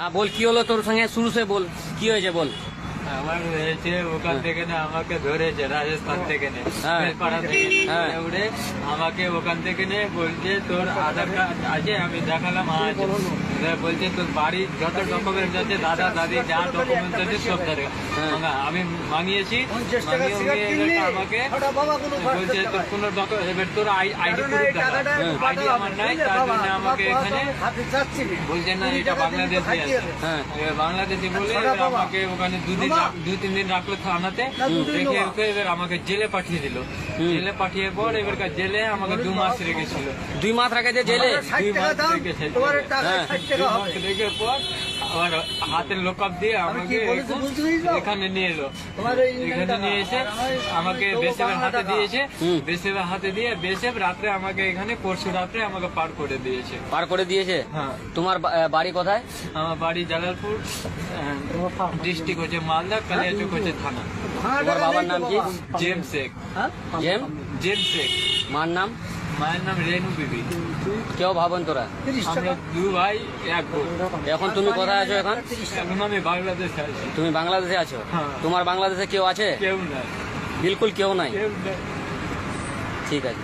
হ্যাঁ বল, কি হলো তোর সঙ্গে, শুরু সে বল, কি হয়েছে বল। আমার হয়েছে ওখান থেকে না আমাকে ধরেছে রাজস্থান থেকে নে হ্যাঁ। পাড়া থেকে হ্যাঁ। উঠে আমাকে ওখান থেকে নে বলছে তোর আধার কার্ড আছে, আমি দেখালাম হ্যাঁ আছে। এবার বলছে তোর বাড়ির যত ডকুমেন্টস আছে দাদা দাদি যা ডকুমেন্টস আছে সব ধরে আমি মাঙিয়েছি। মাঙিয়ে এবার আমাকে বলছে তোর কোনো ডকুমেন্ট, এবার তোর আইডি প্রুফ দেখা, আইডি আমার নাই, তার জন্য আমাকে এখানে বলছে না এটা বাংলাদেশে আছে। হ্যাঁ। এবার বাংলাদেশি বলে এবার আমাকে ওখানে 2-3 দিন রাখলো থানাতে, রেখে ওকে এবার আমাকে জেলে পাঠিয়ে দিল। জেলে পাঠিয়ে পর এবার জেলে আমাকে 2 মাস রেখেছিল। 2 মাস রেখেছে জেলে। 2 মাস রেখেছে। 2 মাস রেখে পর আবার হাতের লোকআপ দিয়ে আমাকে এখানে নিয়ে এলো। এখানে নিয়ে এসে আমাকে বেসেবের হাতে দিয়েছে। বেসেবের হাতে দিয়ে বেসেব রাত্রে আমাকে এখানে পরশু রাত্রে আমাকে পার করে দিয়েছে। পার করে দিয়েছে। হ্যাঁ। তোমার বাড়ি কোথায়? আমার বাড়ি জালালপুর, ডিস্ট্রিক্ট হচ্ছে মালদা, কালিয়াচক হচ্ছে থানা। তোমার বাবার নাম কি? জেমস শেখ। জেমস শেখ। মার নাম? মায়ের নাম রেনু বিবি। কেউ ভাবন তোরা? আমরা 2 ভাই 1 বোন। এখন তুমি কোথায় আছো এখন? এখন আমি বাংলাদেশে আছি। তুমি বাংলাদেশে আছো? হ্যাঁ। তোমার বাংলাদেশে কেউ আছে? কেউ নাই, বিলকুল কেউ নাই। কেউ নাই। ঠিক আছে।